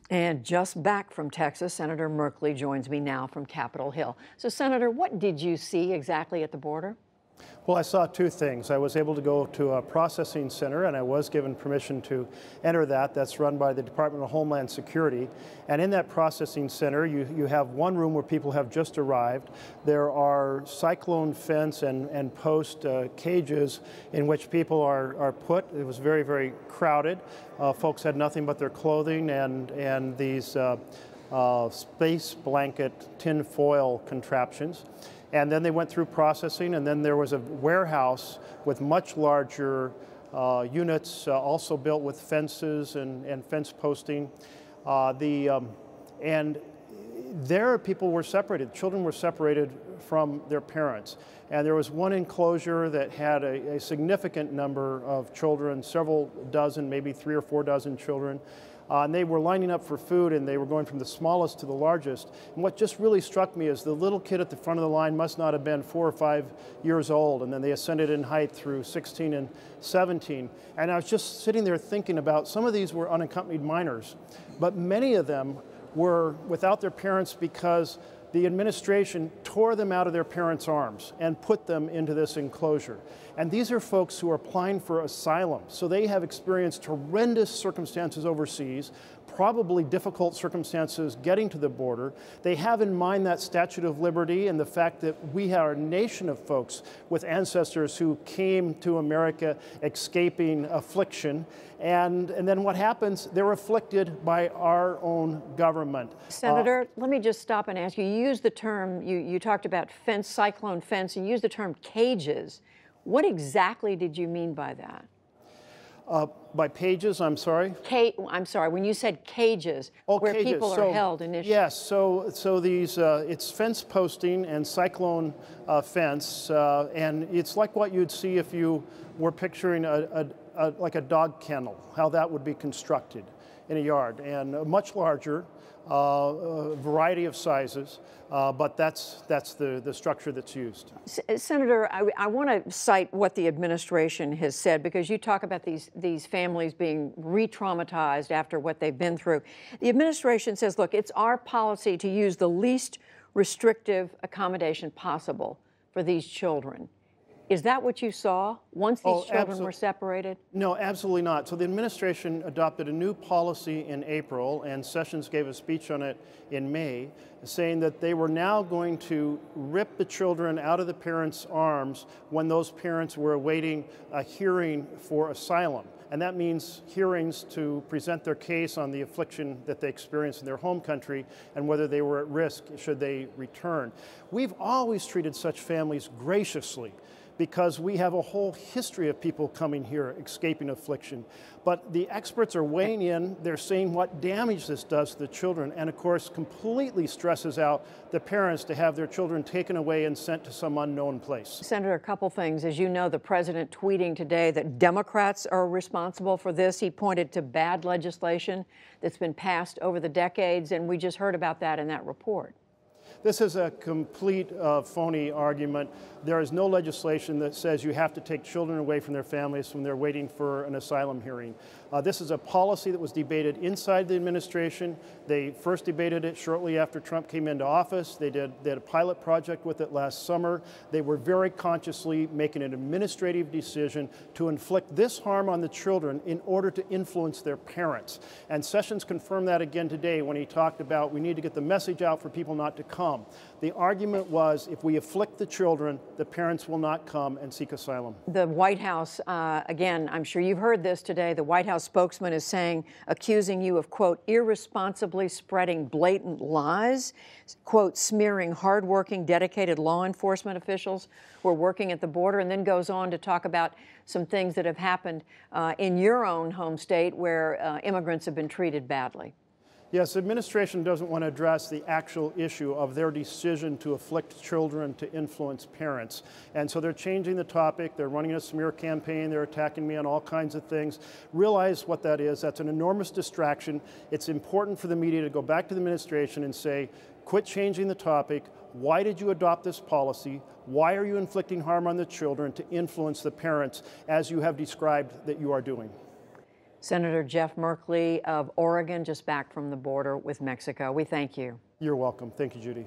And just back from Texas, Senator Merkley joins me now from Capitol Hill. So, Senator, what did you see exactly at the border? Well, I saw two things. I was able to go to a processing center, and I was given permission to enter that. That's run by the Department of Homeland Security. And in that processing center, you have one room where people have just arrived. There are cyclone fence and post cages in which people are put. It was very, very crowded. Folks had nothing but their clothing and these space blanket tin foil contraptions. And then they went through processing, and then there was a warehouse with much larger units, also built with fences and fence posting. And there people were separated. Children were separated from their parents. And there was one enclosure that had a significant number of children, several dozen, maybe 3 or 4 dozen children. And they were lining up for food, and they were going from the smallest to the largest. And what just really struck me is the little kid at the front of the line must not have been 4 or 5 years old, and then they ascended in height through 16 and 17. And I was just sitting there thinking about some of these were unaccompanied minors, but many of them were without their parents because the administration tore them out of their parents' arms and put them into this enclosure. And these are folks who are applying for asylum. So they have experienced horrendous circumstances overseas, probably difficult circumstances getting to the border. They have in mind that Statue of Liberty and the fact that we are a nation of folks with ancestors who came to America escaping affliction. And then what happens? They're afflicted by our own government. Senator, let me just stop and ask you. You used the term, you talked about fence, cyclone fence, and you used the term cages. What exactly did you mean by that? By pages, I'm sorry? I'm sorry, when you said cages, where cages. people are held initially. Yes, so these, it's fence posting and cyclone fence, and it's like what you'd see if you were picturing like a dog kennel, how that would be constructed in a yard, and much larger, a variety of sizes, but that's the structure that's used. Senator, I want to cite what the administration has said, because you talk about these families being re-traumatized after what they've been through. The administration says, look, it's our policy to use the least restrictive accommodation possible for these children. Is that what you saw once these children were separated? No, absolutely not. So the administration adopted a new policy in April, and Sessions gave a speech on it in May, saying that they were now going to rip the children out of the parents' arms when those parents were awaiting a hearing for asylum. And that means hearings to present their case on the affliction that they experienced in their home country and whether they were at risk should they return. We've always treated such families graciously, because we have a whole history of people coming here escaping affliction. But the experts are weighing in, they're saying what damage this does to the children, and of course completely stresses out the parents to have their children taken away and sent to some unknown place. Senator, a couple things. As you know, the president tweeting today that Democrats are responsible for this. He pointed to bad legislation that's been passed over the decades, and we just heard about that in that report. This is a complete phony argument. There is no legislation that says you have to take children away from their families when they're waiting for an asylum hearing. This is a policy that was debated inside the administration. They first debated it shortly after Trump came into office. They did a pilot project with it last summer. They were very consciously making an administrative decision to inflict this harm on the children in order to influence their parents. And Sessions confirmed that again today when he talked about we need to get the message out for people not to come. The argument was if we afflict the children, the parents will not come and seek asylum. The White House, again, I'm sure you've heard this today, the White House spokesman is saying, accusing you of, quote, irresponsibly spreading blatant lies, quote, smearing hardworking, dedicated law enforcement officials who are working at the border, and then goes on to talk about some things that have happened in your own home state where immigrants have been treated badly. Yes, the administration doesn't want to address the actual issue of their decision to afflict children to influence parents. And so they're changing the topic. They're running a smear campaign. They're attacking me on all kinds of things. Realize what that is. That's an enormous distraction. It's important for the media to go back to the administration and say, quit changing the topic. Why did you adopt this policy? Why are you inflicting harm on the children to influence the parents as you have described that you are doing? Senator Jeff Merkley of Oregon, just back from the border with Mexico. We thank you. You're welcome. Thank you, Judy.